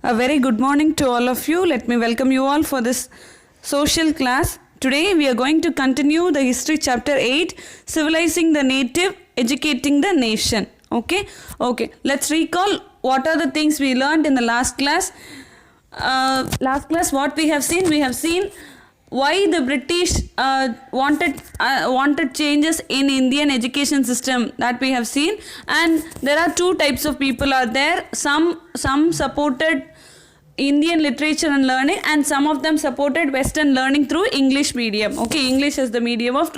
A very good morning to all of you. Let me welcome you all for this social class. Today we are going to continue the history chapter 8, civilizing the native, educating the nation. Okay. Let's recall what are the things we learned in the last class. Last class what we have seen why the British wanted changes in Indian education system, that we have seen. And there are two types of people are there. Some supported Indian literature and learning, and some of them supported Western learning through English medium. Okay, English is the medium of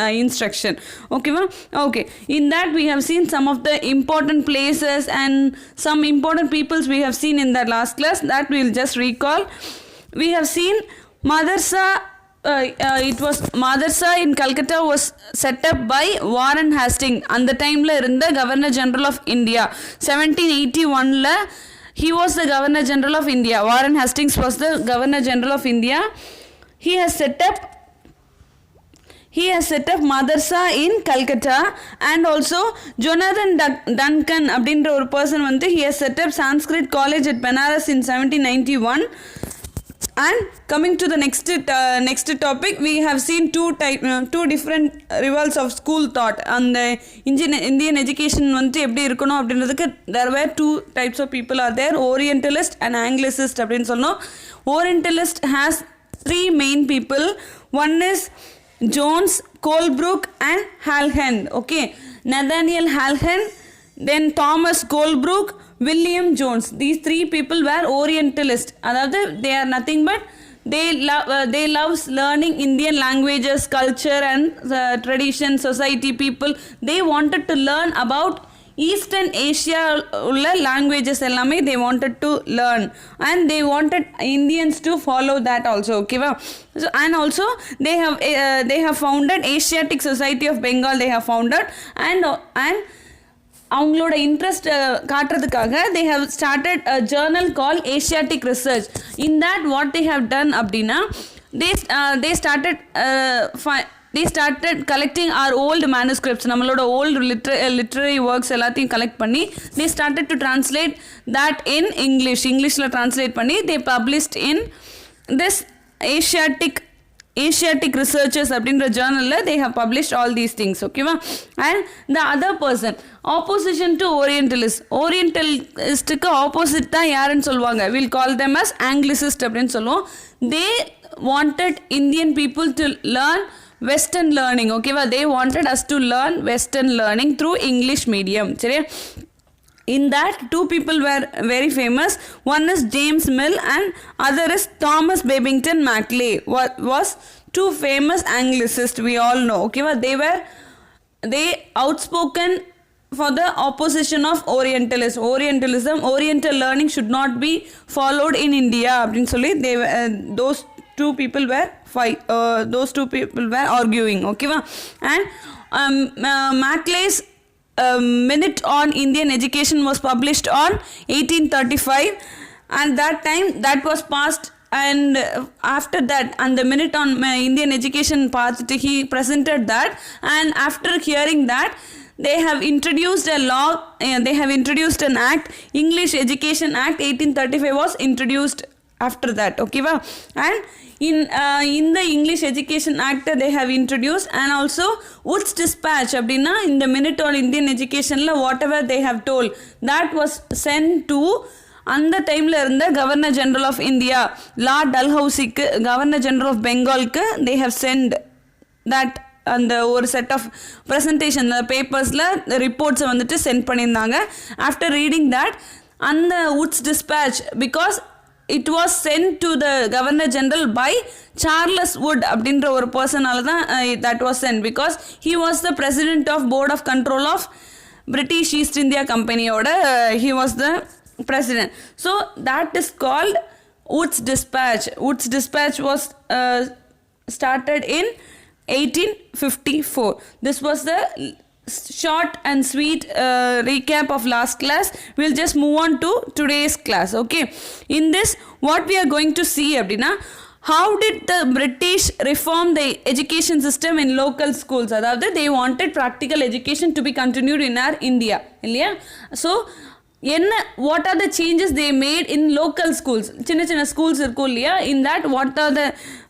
instruction. Okay. In that we have seen some of the important places and some important peoples we have seen in that last class. That we will just recall. We have seen Madrasa. It was Madrasa in Calcutta was set up by Warren Hastings. And the time la irundha Governor General of India 1781 la he was the Governor General of India. Warren Hastings was the Governor General of India. He has set up Madrasa in Calcutta, and also Jonathan Duncan அப்படின்ற ஒரு person வந்து he has set up Sanskrit College at Benares in 1791. And coming to the next topic, we have seen two different revolts of school thought. And the Indian education வந்து எப்படி இருக்கணும் அப்படின்றதுக்கு there were two types of people are there, Orientalist and Anglicist அப்படின்னு சொன்னோம். Orientalist has three main people. One is Jones, Colebrook and Halhen. Okay, Nathaniel Halhen, then Thomas Colebrook, William Jones. These three people were Orientalist. அதாவது they are nothing but they loves learning Indian languages, culture and tradition, society, people. They wanted to learn about Eastern Asia உள்ள languages எல்லாமே they wanted to learn, and they wanted Indians to follow that also. Okay va? So, and also they have founded Asiatic Society of Bengal. They have founded and அவங்களோட interest காட்டுறதுக்காக they have started a journal called Asiatic Research. In that what they have done அப்படின்னா they started collecting our old manuscripts, நம்மளோட old literary works எல்லாத்தையும் collect பண்ணி they started to translate that in Englishல translate பண்ணி they published in this Asiatic Researchers அப்படின்ற ஜேர்னல்ல they have published all these things. ஓகேவா? And the other person opposition to Orientalistக்கு opposite தான் யாருன்னு சொல்லுவாங்க, we'll call them as Anglicist அப்படின்னு சொல்லுவோம். They wanted Indian people to learn Western learning. ஓகேவா? They wanted us to learn Western learning through English medium. சரியா? In that two people were very famous. One is James Mill and other is Thomas Babington Macaulay. What was two famous Anglicists we all know. Okay, they outspoken for the opposition of Orientalism. Oriental learning should not be followed in India. அப்படின்னு சொல்லி those two people were arguing. Okay, and Macaulay's Minute on Indian Education was published on 1835, and that time that was passed, and after that and the Minute on Indian Education passed, he presented that, and after hearing that they have introduced a law, they have introduced an act, English Education Act 1835 was introduced after that. Okay va? And in the English Education Act they have introduced, and also Wood's Dispatch அப்படின்னா in the Minute on Indian Education whatever they have told that was sent to அந்த டைம்ல இருந்த Governor General of India Lord Dalhousie-க்கு, Governor General of Bengal-க்கு they have sent that அந்த ஒரு set of presentation பேப்பர்ஸில் ரிப்போர்ட்ஸை வந்துட்டு send பண்ணியிருந்தாங்க. After reading that அந்த Wood's Dispatch, because it was sent to the Governor General by Charles Wood அப்படின்ற ஒரு பர்சனால தான் that was sent, because he was the president of Board of Control of British East India Company ஓட he was the president. So that is called Wood's Dispatch. Wood's Dispatch was started in 1854. This was the short and sweet recap of last class. We'll just move on to today's class. Okay, in this what we are going to see அப்படின்னா how did the British reform the education system in local schools. அதாவது they wanted practical education to be continued in our India இல்லையா? So என்ன what are the changes they made in local schools, சின்ன சின்ன schools இருக்கும் இல்லையா, in that what are the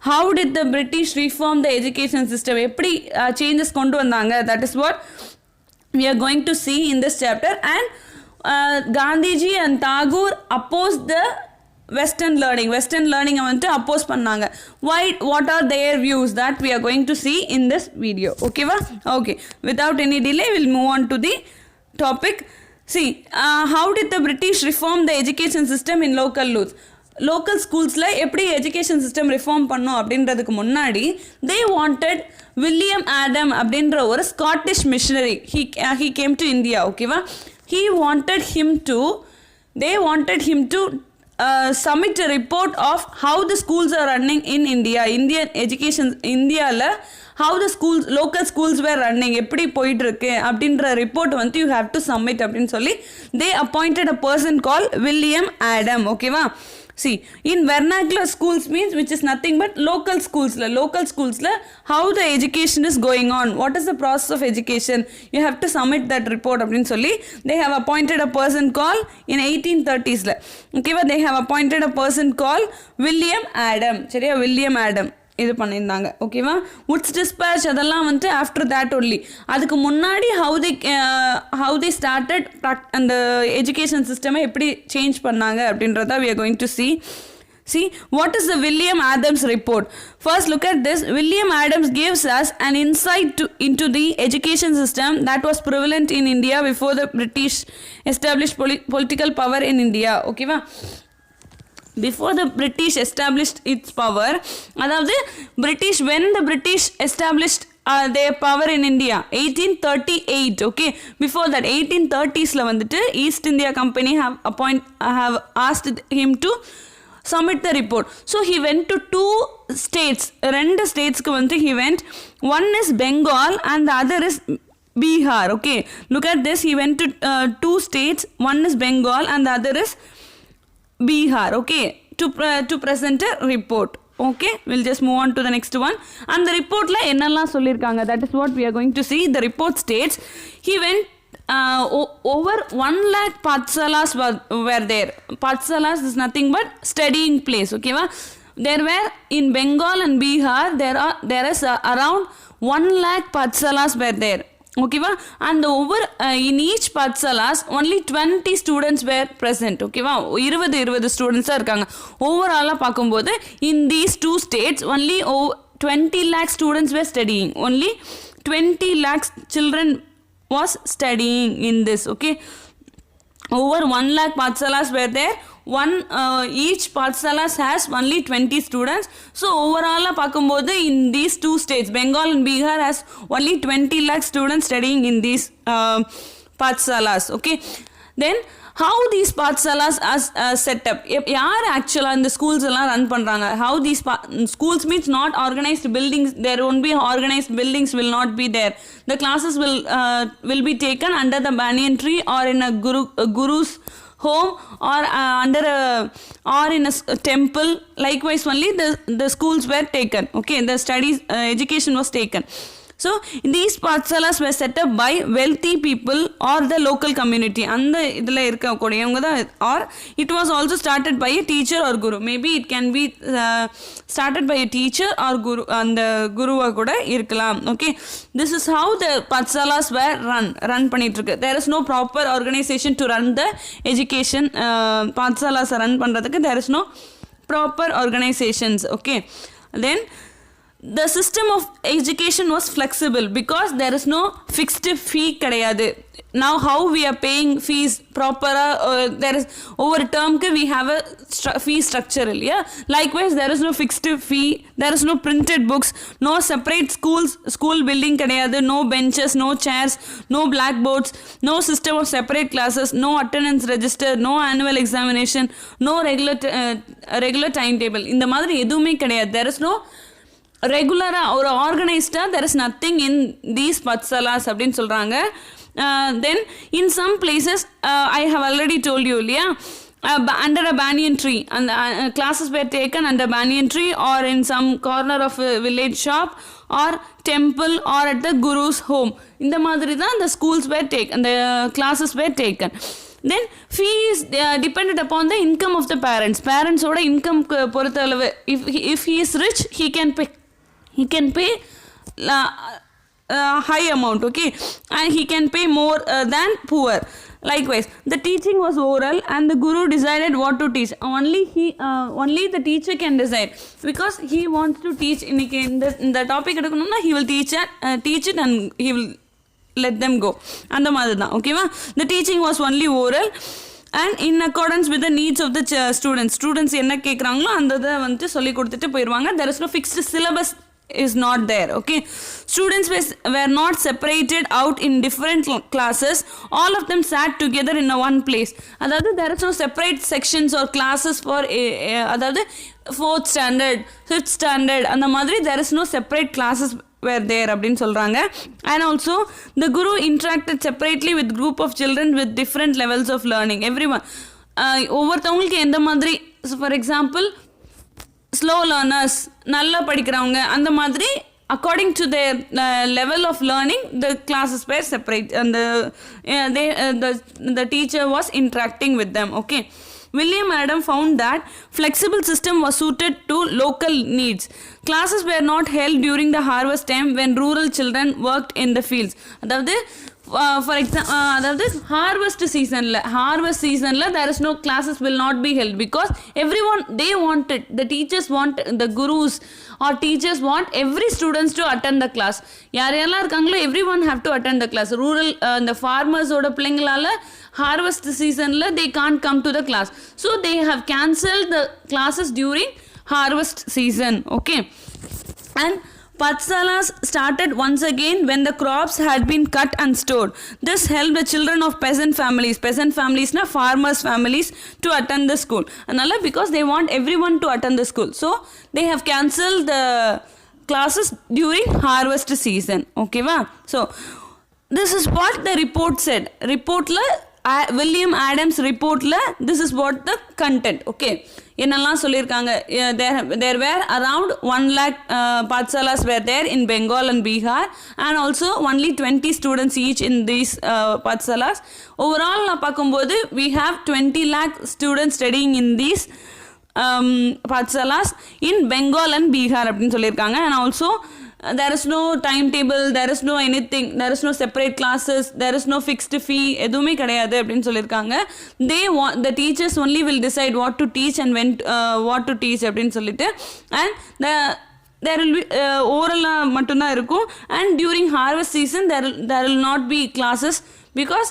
how did the British reform the education system, எப்படி changes கொண்டு வந்தாங்க, that is what we are going to see in this chapter. And Gandhiji and Tagore opposed the western learning வந்து oppose பண்ணாங்க. Why, what are their views, that we are going to see in this video. Okay va? Okay, without any delay we'll move on to the topic. See, how did the British reform the education system in local schools la எப்படி education system reform பண்ணோம் அப்படின்றதுக்கு முன்னாடி they wanted William Adam அப்படின்ற ஒரு Scottish missionary, he came to India. Okay va? They wanted him to submit a report of how the schools are running in Indian education, India how the local schools were running, எப்படி போயிட்டு இருக்கு அப்படின்ற report வந்து you have to submit அப்படின்னு சொல்லி they appointed a person called William Adam. ஓகேவா? See, in vernacular schools means which is nothing but local schools how the education is going on, what is the process of education, you have to submit that report அப்படினு சொல்லி they have appointed a person called in 1830s okay, they have appointed a person called William Adam. சரியா? William Adam இது பண்ணியிருந்தாங்க. ஓகேவா? Woods dispatch அதெல்லாம் வந்து after that only. அதுக்கு முன்னாடி how they started அந்த எஜுகேஷன் சிஸ்டமை எப்படி சேஞ்ச் பண்ணாங்க அப்படின்றத we are going to see what is the William Adams report. First look at this. William Adams gives us an insight into the education system that was prevalent in India before the British established political power in India. Okay va? Before the British established its power, அதாவது when the British established their power in India 1838. okay, before that 1830s வந்துட்டு East India Company have asked him to submit the report. So he went to two states, ரெண்டு ஸ்டேட்ஸ்க்கு வந்து he went. One is Bengal and the other is Bihar. okay, look at this. He went to two states, one is Bengal and the other is Bihar. okay, to present a report. okay, we'll just move on to the next one. And the report la என்னெல்லாம் சொல்லிருக்காங்க, that is what we are going to see. The report states he went over 1 lakh Pathsalas were there. Pathsalas is nothing but studying place. okay va? There were in Bengal and Bihar there is around 1 lakh Pathsalas were there. okay va? And over in each Pathsalas only 20 students were present. okay va? 20 students இருக்காங்க. overall பாக்கும்போது in these two states only 20 lakh students were studying. only 20 lakh children was studying in this. okay, over 1 lakh Pathsalas were there. Each Pathsalas has only 20 students. So overall pakumbodhu in these two states Bengal and Bihar has only 20 lakh students studying in these Pathsalas. okay, then how these Pathsalas are set up, yaar actually in the schools alla run pandranga, how these schools means not organized buildings, there won't be organized buildings, will not be there. The classes will be taken under the banyan tree or in a guru's home or under or in a temple. Likewise only the schools were taken. okay, the studies education was taken. So these Pathsalas were set up by wealthy people or the local community. அந்த இதுல இருக்கக்கூடியவங்க தான். or it was also started by a teacher or guru. maybe it can be started by a teacher or guru, அந்த குருவா கூட இருக்கலாம். okay, this is how the Pathsalas were run பண்ணிட்டு இருக்கு. there is no proper organization to run the education. Pathsalas run பண்றதுக்கு there is no proper organizations. okay, then the system of education was flexible because there is no fixed fee கிடையாது. now how we are paying fees proper, there is over term we have a fee structure. yeah, likewise there is no fixed fee, there is no printed books, no separate school building கிடையாது, no benches, no chairs, no blackboards, no system of separate classes, no attendance register, no annual examination, no regular timetable. இந்த மாதிரி எதுவுமே கிடையாது. there is no ரெகுலரா ஒரு ஆர்கனைஸ்டா there is nothing in these Pathsalas அப்படின்னு சொல்றாங்க. then in some places I have already told you இல்லையா, under a banyan tree, and classes were taken under banyan tree or in some corner of a village shop or temple or at the guru's home. இந்த மாதிரி தான் the schools were taken, the classes were taken. then fee is dependent upon the income of the parents oda income பொறுத்த அளவு if he is rich he can pay high amount, okay, and he can pay more than poor. Likewise, the teaching was oral and the guru decided what to teach. Only the teacher can decide, because he wants to teach in the topic edukanumna he will teach it and he will let them go and the madha, okay va. The teaching was only oral and in accordance with the needs of the students enna kekrangalo andha vandu solli kodutittu poiruvanga. There is no fixed syllabus is not there, okay. Students were not separated out in different classes, all of them sat together in one place. Adhaadu there is no separate sections or classes for adhaadu 4th standard 5th standard and the madri there is no separate classes were there appdin solranga. And also the guru interacted separately with group of children with different levels of learning. Everyone ஒவ்வொருத்தவங்களுக்கு எந்த மாதிரி, for example slow learners, நல்லா படிக்கிறவங்க, அந்த மாதிரி according to their level of learning the classes were separate and the teacher was interacting with them, okay. William Adam found that flexible system was suited to local needs. Classes were not held during the harvest time when rural children worked in the fields. அதாவது for example அதாவது harvest seasonல there is no classes will not be held, because everyone they wanted, the teachers want, the gurus or teachers want every students to attend the class. யாரெல்லாம் இருக்காங்களோ everyone have to attend the class. Rural the farmers ஓட பிள்ளைங்களால harvest seasonல they can't come to the class, so they have cancelled the classes during harvest season, okay. And Pathsalas started once again when the crops had been cut and stored. This helped the children of peasant families na farmers families to attend the school. Anala because they want everyone to attend the school, so they have cancelled the classes during harvest season, okay va. So this is what the report said. William Adams reportla this is what the content, okay. என்னெல்லாம் சொல்லியிருக்காங்க, there were around 1 lakh Pathsalas were there in Bengal and Bihar, and also only 20 students each in these Pathsalas. Overall நான் பார்க்கும்போது we have 20 lakh students studying in these Pathsalas in Bengal and Bihar அப்படின்னு சொல்லியிருக்காங்க. And also there is no timetable, there is no anything, there is no separate classes, there is no fixed fee, எதுவுமே கிடையாது அப்படின்னு சொல்லியிருக்காங்க. The teachers only will decide what to teach and when what to teach அப்படின்னு சொல்லிட்டு, and there will be oral மட்டும்தான் இருக்கும். And during harvest season there will not be classes, because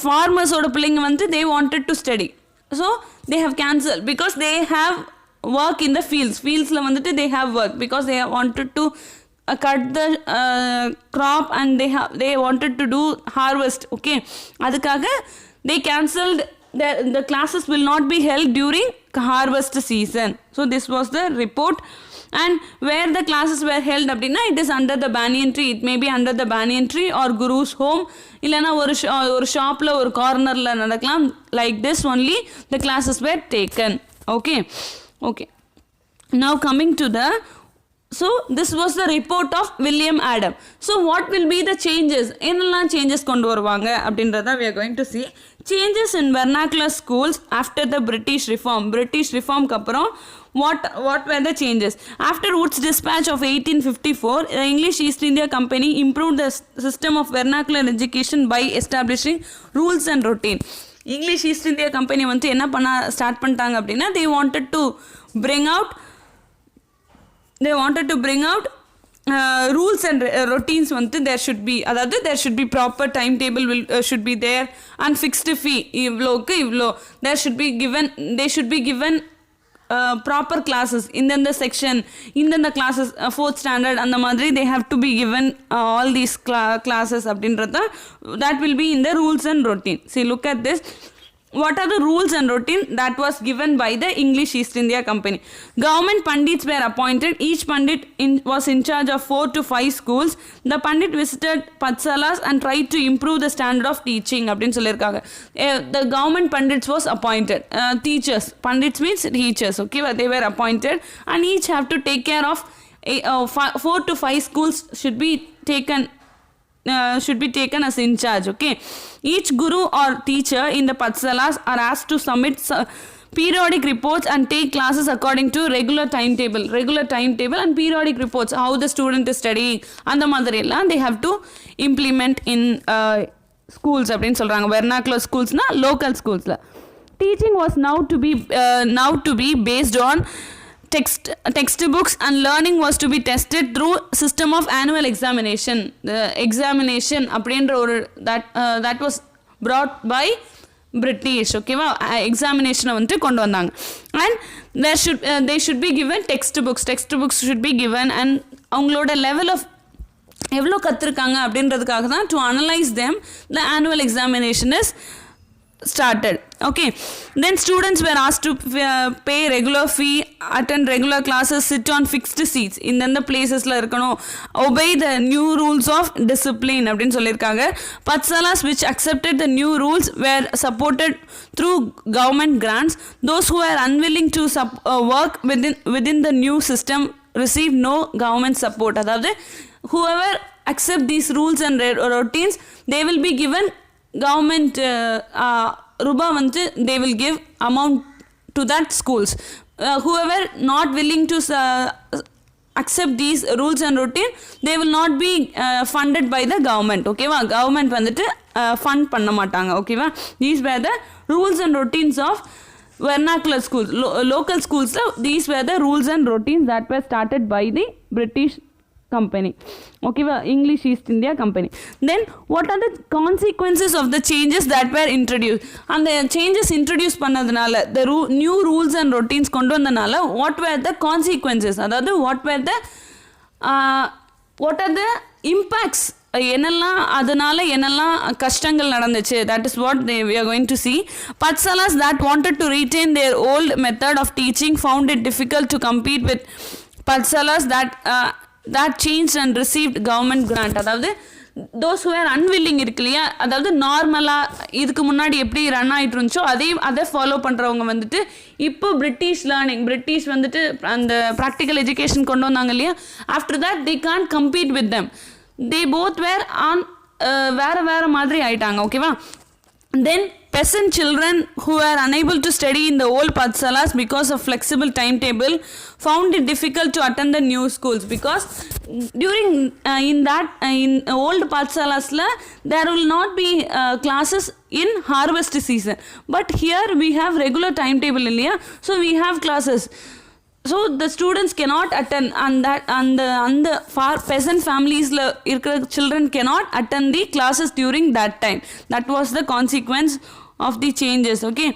farmers ஓட பிள்ளைங்க வந்து they wanted to study, so they have cancelled, because they have work in the fieldsல வந்துட்டு they have work, because they have wanted to cut the crop and they wanted to do harvest, okay. அதுக்காக they cancelled the classes will not be held during harvest season. So this was the report. And where the classes were held அப்படின்னா it is under the banyan tree. It may be under the banyan tree or guru's home, இல்லைன்னா ஒரு ஷாப்ல ஒரு கார்னர்ல நடக்கலாம். Like this only the classes were taken, okay. Now coming to so this was the report of William Adam. So what will be the changes? என்னெல்லாம் changes கொண்டு வருவாங்க அப்படின்றத we are going to see. Changes in vernacular schools after the British reform க்கு அப்புறம் what were the changes? After Wood's dispatch of 1854, the English East India Company improved the system of vernacular education by establishing rules and routine. English East India Company வந்து என்ன பண்ண start பண்ணிட்டாங்க அப்படின்னா they wanted to bring out rules and routines வந்து there should be, அதாவது there should be proper timetable should be there, and fixed fee இவ்ளோக்கு இவ்ளோ, they should be given proper classes in the section, in the classes 4th standard and the madri they have to be given all these classes அப்படின்றத that will be in the rules and routine. See, look at this. What are the rules and routine that was given by the English East India Company? Government pandits were appointed. Each pandit was in charge of 4 to 5 schools. The pandit visited Pathsalas and tried to improve the standard of teaching அப்படின்னு சொல்லியிருக்காங்க. The government pandits was appointed. Teachers, pandits means teachers, okay, they were appointed, and each have to take care of 4 to 5 schools should be taken should be taken as in charge. Okay, each guru or teacher in the patsalas are asked to submit periodic reports and take classes according to regular timetable and periodic reports, how the student is studying and the மாதிரி எல்லாம் they have to implement in schools அப்படின்னு சொல்றாங்க. vernacular schools na local schools la teaching was now to be based on textbooks, and learning was to be tested through system of annual examination. The examination அப்படின்ற ஒரு that was brought by British. ஓகேவா, எக்ஸாமினேஷனை வந்துட்டு கொண்டு வந்தாங்க. And they should be given textbooks should be given, and அவங்களோட level of எவ்வளோ கற்றுருக்காங்க அப்படின்றதுக்காக தான் to analyze them the annual examination is started. Okay, then students were asked to pay regular fee, attend regular classes, sit on fixed seats in the placesல இருக்கணும், obey the new rules of discipline அப்படின்னு சொல்லியிருக்காங்க. Patsalas which accepted the new rules were supported through government grants. Those who were unwilling to work within the new system received no government support. அதாவது whoever accept these rules and routines, they will be given government ruba வந்து they will give amount to that schools. Whoever not willing to accept these rules and routine, they will not be funded by the government. ஓகேவா, government வந்துட்டு fund பண்ண மாட்டாங்க. ஓகேவா, these were the rules and routines of vernacular schools. Local schools, these were the rules and routines that were started by the British company. Okay, English East India Company. Then what are the consequences of the changes that were introduced? And the changes introduced பண்ணதுனால the new rules and routines கொண்டு வந்தனால what were the consequences? அதாவது what are the impacts? என்னெல்லாம் அதனால என்னெல்லாம் கஷ்டங்கள் நடந்துச்சு, that is what we are going to see. Patsalas that wanted to retain their old method of teaching found it difficult to compete with Patsalas that changed and received government grant. அதாவது those who are unwilling இருக்கு இல்லையா, அதாவது நார்மலாக இதுக்கு முன்னாடி எப்படி run ஆகிட்டு இருந்துச்சோ அதை ஃபாலோ பண்ணுறவங்க வந்துட்டு இப்போ பிரிட்டிஷ் வந்துட்டு அந்த ப்ராக்டிக்கல் எஜுகேஷன் கொண்டு வந்தாங்க இல்லையா, after that they can't compete with them. They both were on வேறு மாதிரி ஆயிட்டாங்க. ஓகேவா, then peasant children who were unable to study in the old Patsalas because of flexible timetable found it difficult to attend the new schools, because during in old Patsalas there will not be classes in harvest season, but here we have regular timetable இல்லையா, so we have classes. So the students cannot attend, and the far peasant families இருக்கிற children cannot attend the classes during that time. That was the consequence of the changes. Okay,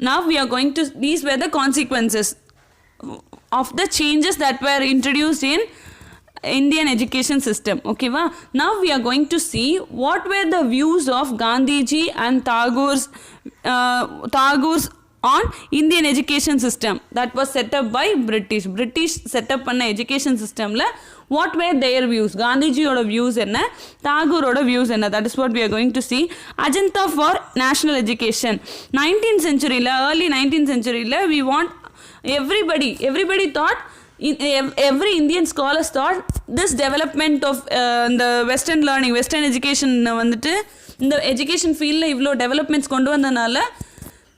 now we are going to, these were the consequences of the changes that were introduced in Indian education system. Okay, now we are going to see what were the views of Gandhiji and Tagore's on Indian education system that was set up by British set up பண்ண education systemல what were their views, காந்திஜியோட views என்ன, தாகூரோட views என்ன, that is what we are going to see. Agenda for national education 19th century early 19th century we want everybody thought, every Indian scholars thought this development of the western learning, western education வந்துட்டு இந்த education fieldல இவ்ளோ developments கொண்டு வந்தனால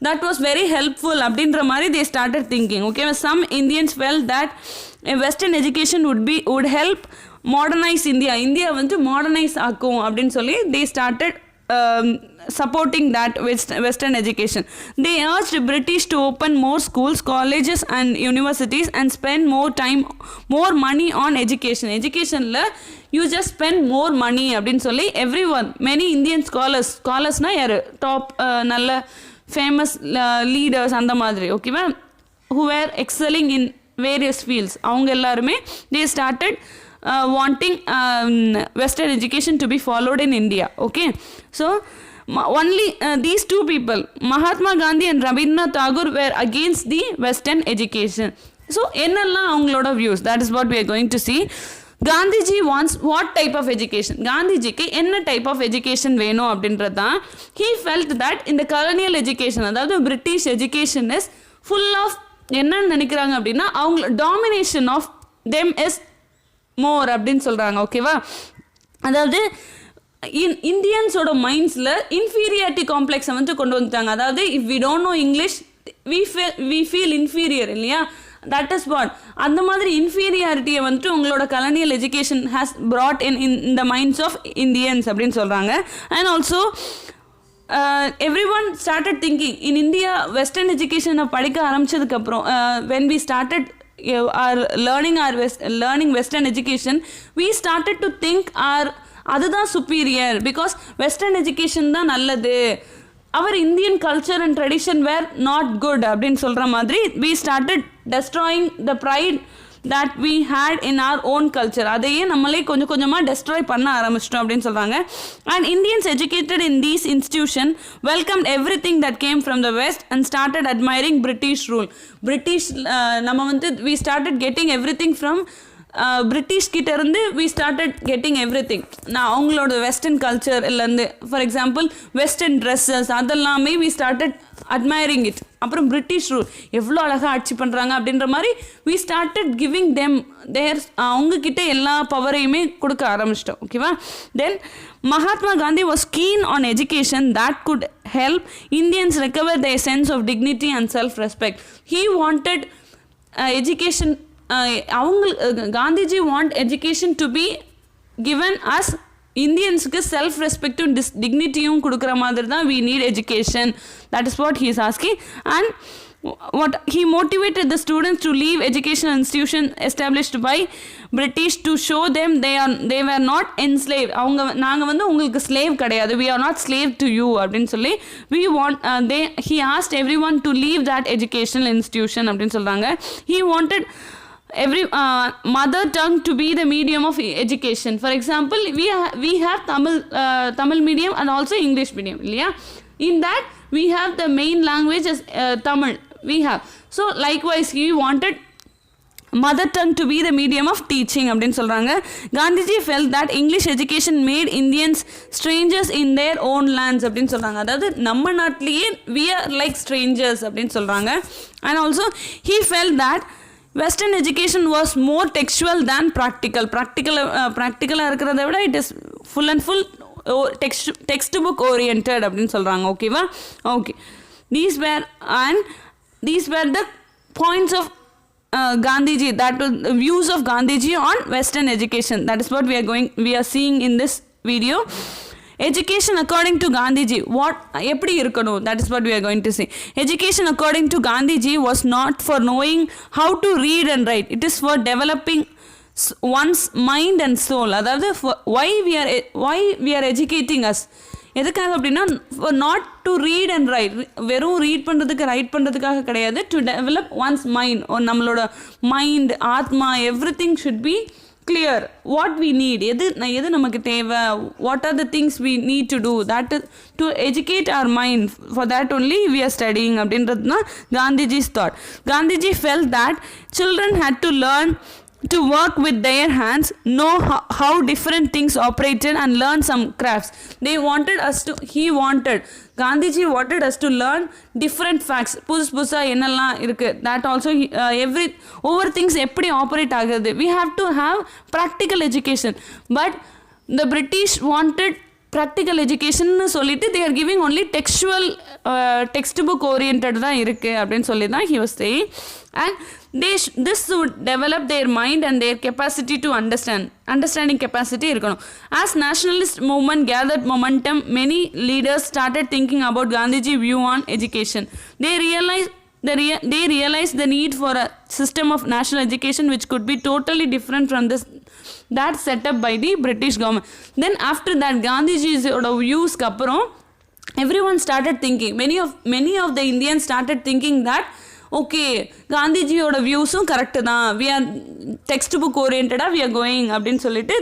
that was very helpful அப்படின்ற மாதிரி they started thinking. Okay, some Indians felt that a western education would help modernize India வந்து modernize ஆக்கும் அப்படின்னு சொல்லி they started supporting that western education. They urged British to open more schools, colleges and universities and spend more money on educationல you just spend more money அப்படின்னு சொல்லி everyone, many Indian scholarsனா யாரு top நல்ல famous leaders அந்த மாதிரி, ஓகேவா, who were excelling in various fields, அவங்க எல்லாருமே they started wanting western education to be followed in India. Okay, so only these two people, Mahatma Gandhi and Rabindranath Tagore, were against the western education. So என்னெல்லாம் அவங்களோட views, that is what we are going to see. Gandhiji wants what type of education, காந்திஜிக்கு என்ன type of education வேணும் அப்படின்றது தான். He felt that in the colonial education, அதாவது British education is full of என்ன நினைக்கிறாங்க அப்படின்னா அவங்க domination of them is more அப்படின்னு சொல்கிறாங்க. ஓகேவா, அதாவது இந்தியன்ஸோட மைண்ட்ஸில் இன்ஃபீரியாரிட்டி காம்ப்ளெக்ஸை வந்து கொண்டு வந்துட்டாங்க. அதாவது if we don't know English we feel inferior இல்லையா, தட் இஸ் வாட். அந்த மாதிரி இன்ஃபீரியாரிட்டியை வந்துட்டு உங்களோட colonial education has brought in the minds of Indians அப்படின்னு சொல்கிறாங்க. And also everyone started thinking in India western education படிக்க ஆரம்பிச்சதுக்கப்புறம் when we started learning western education, we started to think அதுதான் superior because western education தான் நல்லது, our Indian culture and tradition were not good அப்படின்னு சொல்கிற மாதிரி we started destroying the pride that we had in our own culture. அதையே நம்மளே கொஞ்சம் கொஞ்சமாக டெஸ்ட்ராய் பண்ண ஆரம்பிச்சிட்டோம் அப்படின்னு சொல்கிறாங்க. And Indians educated in these institutions welcomed everything that came from the West and started admiring British rule. British நம்ம வந்து we started getting everything from British கிட்ட இருந்து we started getting everything. நான் அவங்களோட வெஸ்டர்ன் கல்ச்சர்லேருந்து ஃபார் எக்ஸாம்பிள் வெஸ்டர்ன் ட்ரெஸ்ஸஸ் அதெல்லாமே we started admiring it. அப்புறம் British rule எவ்வளோ அழகாக ஆட்சி பண்ணுறாங்க அப்படின்ற மாதிரி we started giving them their அவங்கக்கிட்ட எல்லா பவரையுமே கொடுக்க ஆரம்பிச்சிட்டோம். ஓகேவா. தென் Mahatma Gandhi was keen on education that could help Indians recover their sense of dignity and self-respect. He wanted education Gandhiji want education to be given as இந்தியன்ஸுக்கு self ரெஸ்பெக்டும் டிக்னிட்டியும் கொடுக்குற மாதிரி தான் we need education. That is what he is asking. And what he motivated the students to leave educational institution established by British to show them they were not enslaved. அவங்க நாங்கள் வந்து உங்களுக்கு slave கிடையாது, we are not slave to you அப்படின்னு சொல்லி we want he asked everyone to leave that educational institution அப்படின்னு சொல்கிறாங்க. He wanted every mother tongue to be the medium of education. For example, we have Tamil medium and also English medium இல்லையா. In that we have the main language as Tamil we have. So likewise he wanted mother tongue to be the medium of teaching அப்படின்னு சொல்கிறாங்க. Gandhiji felt that English education made Indians strangers in their own lands அப்படின்னு சொல்கிறாங்க. அதாவது நம்ம நாட்டிலேயே we are like strangers அப்படின்னு சொல்கிறாங்க. And also he felt that Western education was more textual than practical. ப்ராக்டிக்கலாக இருக்கிறத விட it is full and full textbook oriented அப்படின்னு சொல்கிறாங்க. ஓகேவா. Okay. These were the points of Gandhiji, that was the views of Gandhiji on Western education. That is what we are seeing in this video. Education according to Gandhiji, what எப்படி இருக்கணும், that is what we are going to see. Education according to Gandhiji was not for knowing how to read and write, it is for developing one's mind and soul. அதாவது why we are educating us, எதுக்காக அப்படின்னா not to read and right, வெறும் read பண்ணுறதுக்கு right பண்ணுறதுக்காக கிடையாது, to develop once mind, நம்மளோட mind ஆத்மா everything should be clear what we need, எது நமக்கு தேவை, what are the things we need to do, that is to educate our mind, for that only we are studying அப்படின்றது தான் Gandhiji's thought. Gandhiji felt that children had to learn to work with their hands, know how different things operated and learn some crafts. Gandhiji wanted us to learn different facts. புதுசா என்னெல்லாம் இருக்கு, that also over things எப்படி operate ஆகுது, we have to have practical education. But the British wanted practical education சொல்லிட்டு they are giving only textbook oriented தான் இருக்கு அப்படின்னு சொல்லி தான் he was saying. And this would develop their mind and their capacity to understanding capacity இருக்கணும். As nationalist movement gathered momentum, many leaders started thinking about Gandhiji view on education. They realized the need for a system of national education which could be totally different from that set up by the British government. Then after that Gandhiji's views அப்புறம் everyone started thinking, many of the Indians started thinking that okay, காந்திஜியோட வியூஸும் correct தான், we are textbook oriented, we are going அப்படின்னு சொல்லிட்டு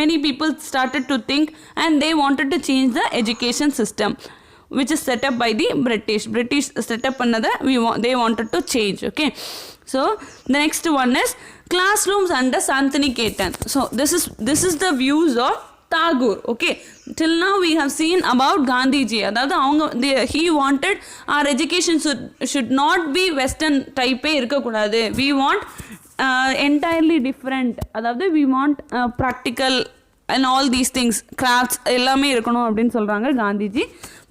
many people started to think and they wanted to change the education system which is set up by the British set up பண்ணதை they wanted to change. Okay, so the next one is classrooms under Santiniketan. So this is the views of Tagore. Okay, till now we have seen about Gandhiji. அதாவது he wanted our education should not be western type இருக்கக்கூடாது, we want entirely different. அதாவது we want practical and all these things, crafts எல்லாமே இருக்கணும் அப்படின்னு சொல்கிறாங்க Gandhiji.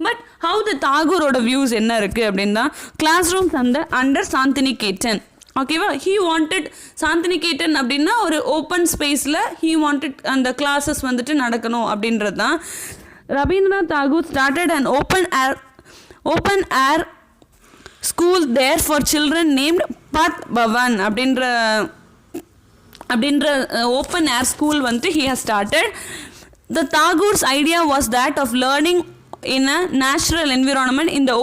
But how the தாகூரோட views என்ன இருக்குது அப்படின்னா, கிளாஸ் ரூம்ஸ் அண்டர் சாந்தினிகேத்தன். ஓகேவா, ஹீ வாண்டட் சாந்தினிகேத்தன் அப்படின்னா ஒரு ஓப்பன் ஸ்பேஸில் ஹீ வாண்டட் அந்த கிளாஸஸ் வந்துட்டு நடக்கணும் அப்படின்றது தான். Rabindranath Tagore started and open air school there for children named Path Bhavan அப்படின்ற ஓப்பன் ஏர் ஸ்கூல் வந்துட்டு he has started. The Tagore's idea was that of learning in a natural environment in the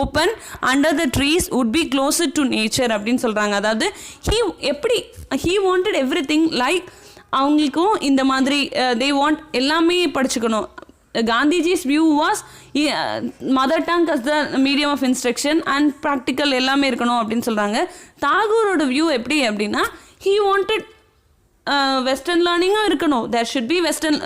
open under the trees would be closer to nature அப்படின்னு சொல்கிறாங்க. அதாவது he wanted everything like அவங்களுக்கும் இந்த மாதிரி they want எல்லாமே படிச்சுக்கணும். Gandhiji's view was mother tongue as the medium of instruction and practical எல்லாமே இருக்கணும் அப்படின்னு சொல்கிறாங்க. தாகூரோட வியூ எப்படி அப்படின்னா, he wanted western learning இருக்கணும். there should be western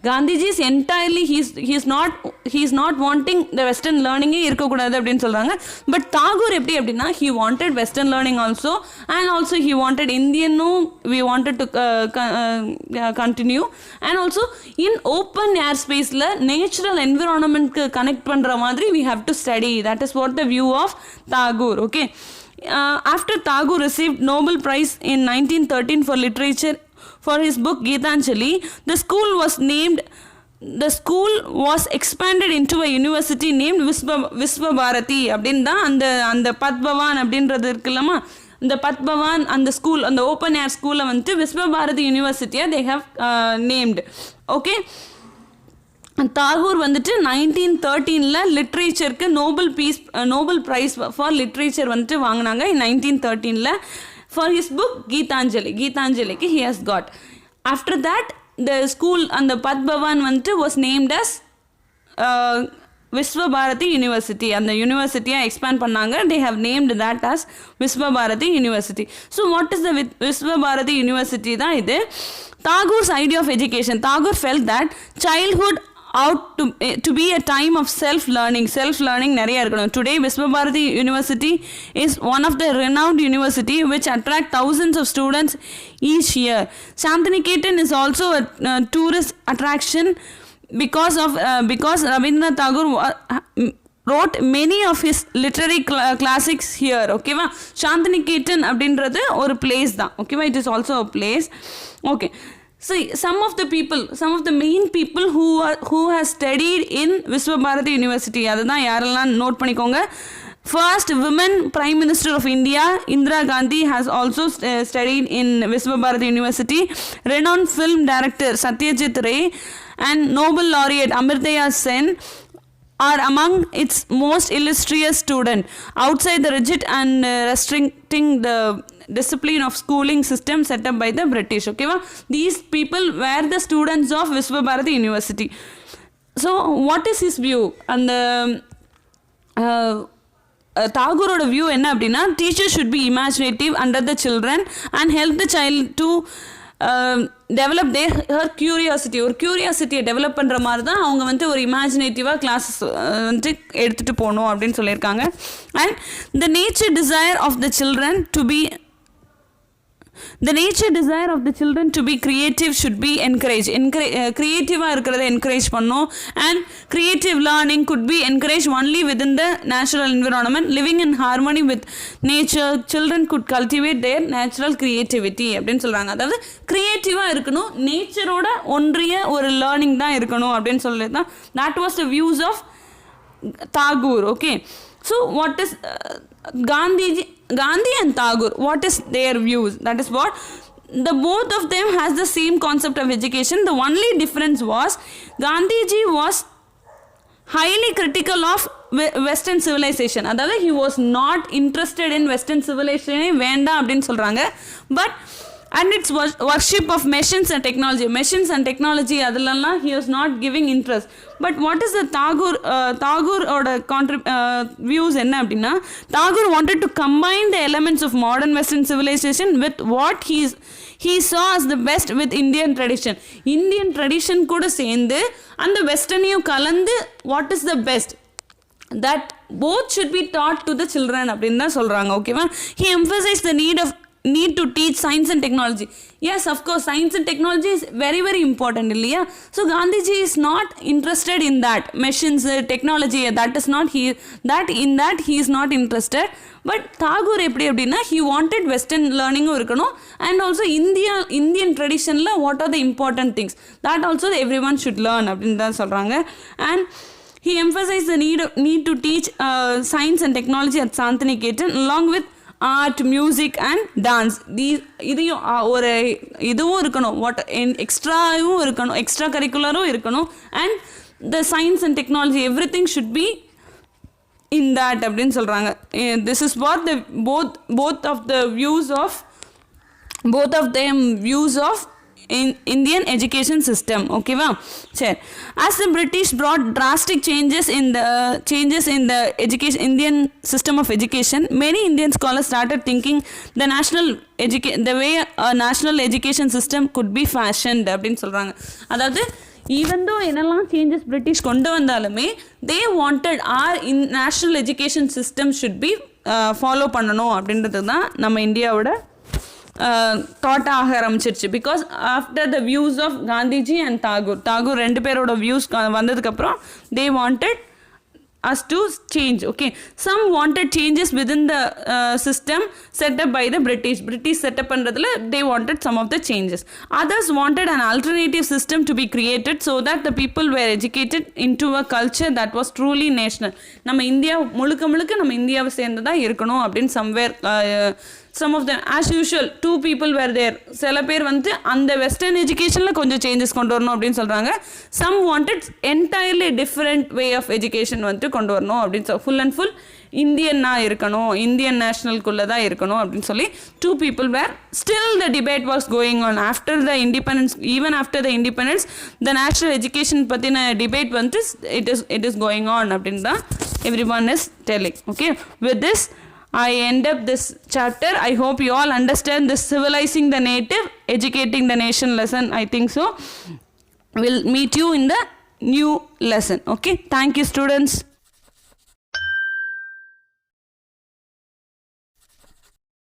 Gandhiji is entirely he is not wanting the western learning இருக்கக்கூடாது அப்படின்னு சொல்கிறாங்க. பட் தாகூர் எப்படி அப்படின்னா, he wanted western learning also and also he wanted Indianum we wanted to continue and also in open air spaceல natural environment connect பண்ணுற மாதிரி we have to study. that is what the view of Tagore. okay. After Tagore received Nobel Prize in 1913 for literature for his book Geetanjali, the school was expanded into a university named Visva Bharati. அப்படின்னா அந்த பத்பவான் அப்படின்றது இருக்குல்லமா, இந்த பத்பவான் அந்த school, அந்த open air ஸ்கூலை வந்துட்டு விஸ்வ பாரதி யூனிவர்சிட்டியை they have named. Okay, Tagore வந்துட்டு 1913 லிட்ரேச்சருக்கு நோபல் ப்ரைஸ் ஃபார் லிட்ரேச்சர் வந்துட்டு வாங்கினாங்க in 1913 ஃபார் ஹிஸ் புக் கீதாஞ்சலிக்கு he has got. after that the school அந்த பத்பவான் வந்துட்டு was named as Vishwa Bharati university. அந்த யூனிவர்சிட்டியை எக்ஸ்பேண்ட் பண்ணாங்க. they have named that as Vishwa Bharati university. so what is the Vishwa Bharati university தான் இது. Tagore's idea of education. Tagore felt that childhood out to be a time of self learning நிறைய இருக்கணும். Today Visva Bharati University is one of the renowned university which attract thousands of students each year. Shantiniketan is also a tourist attraction because Rabindranath Tagore wrote many of his literary classics here. ஓகேவா, சாந்தினிகேத்தன் அப்படின்றது ஒரு place தான். ஓகேவா, it is also a place. okay. So some of the main people who has studied in Visva Bharati University, அதுதான் யாரெல்லாம் note பண்ணிக்கோங்க. First women Prime Minister of India Indira Gandhi has also studied in Visva Bharati University. Renowned film director Satyajit Ray and Nobel laureate Amartya Sen are among its most illustrious students. Outside the rigid and restricting the discipline of schooling system set up by the British. okay va, these people were the students of Visva Bharati University. so what is his view? and தாகூரோட view என்ன அப்படின்னா, teachers should be imaginative under the children and help the child to develop her curiosity. ஒரு கியூரியாசிட்டியை develop பண்ணுற மாதிரி தான் அவங்க வந்துட்டு ஒரு இமேஜினேட்டிவாக கிளாஸஸ் வந்துட்டு எடுத்துகிட்டு போகணும் அப்படின்னு சொல்லியிருக்காங்க. And the nature desire of the children to be creative should be encouraged. creative-ஆ இருக்கிறத encourage பண்ணணும். and creative learning could be encouraged only within the natural environment. living in harmony with nature, children could cultivate their natural creativity அப்படின்னு சொல்கிறாங்க. அதாவது க்ரியேட்டிவாக இருக்கணும், நேச்சரோட ஒன்றிய ஒரு learning தான் இருக்கணும் அப்படின்னு சொல்லி தான் that was the views of Tagore. okay. so what is Gandhi and Tagore, what is their views? that is what the both of them has the same concept of education. The only difference was Gandhiji was highly critical of western civilization. அதாவது he was not interested in western civilization வேண்டாம் அப்படின்னு சொல்கிறாங்க. but and its worship of machines and technology அதெல்லாம் he was not giving interest. but what is the Tagore oda views என்ன அப்படின்னா, Tagore wanted to combine the elements of modern western civilization with what he saw as the best with Indian tradition கூட சேர்ந்து அந்த வெஸ்டர்னையும் கலந்து what is the best that both should be taught to the children அப்படின்னு தான் சொல்கிறாங்க. ஓகேவா, he emphasized the need to teach science and technology. Yes, of course, science and technology is very, very important. So Gandhiji is not interested in that. Machines, technology, that is not he is not interested. But Tagore he wanted Western learning and also Indian tradition what are the important things that also everyone should learn. And he emphasized the need to teach science and technology at Santiniketan along with art, music and dance. இதையும் ஒரு இதுவும் இருக்கணும், what எக்ஸ்ட்ராவும் இருக்கணும், extra கரிக்குலரும் இருக்கணும். And the science and technology every thing should be in that அப்படின்னு சொல்கிறாங்க. This is what the both of them views of Indian education system. Okay va? Sure. As the British brought drastic changes in the education, Indian system of education, many Indian scholars started thinking the way a national education system could be fashioned அப்படின்னு சொல்றாங்க. அதாவது even though என்னெல்லாம் changes British கொண்டு வந்தாலுமே they wanted our national education system should be follow பண்ணணும் அப்படின்றது தான் நம்ம இந்தியாவோட தாட் ஆக ஆரம்பிச்சிருச்சு. Because after the views of Gandhiji and Tagore ரெண்டு பேரோட வியூஸ் வந்ததுக்கப்புறம் they wanted us to change. Okay, some wanted changes within the system set up by the British set up பண்றதுல they wanted some of the changes. Others wanted an alternative system to be created so that the people were educated into a culture that was truly national. நம்ம India முழுக்க நம்ம இந்தியாவை சேர்ந்ததா இருக்கணும் அப்படின்னு somewhere some of them, as usual, two people were there. சில பேர் அந்த western எஜுகேஷனில் கொஞ்சம் சேஞ்சஸ் கொண்டு வரணும் அப்படின்னு சொல்கிறாங்க. some wanted entirely different way of education கொண்டு வரணும் அப்படின்னு ஃபுல் அண்ட் ஃபுல் இந்தியனாக இருக்கணும், இந்தியன் நேஷ்னலுக்குள்ளே தான் இருக்கணும் அப்படின்னு சொல்லி two people were. Still the debate was going on after the independence. Even after the independence, the national education பற்றின debate it is going on அப்படின்னு தான் everyone is telling. Okay, with this I end up this chapter. I hope you all understand this civilizing the native, educating the nation lesson. I think so. We'll meet you in the new lesson. Okay, thank you students.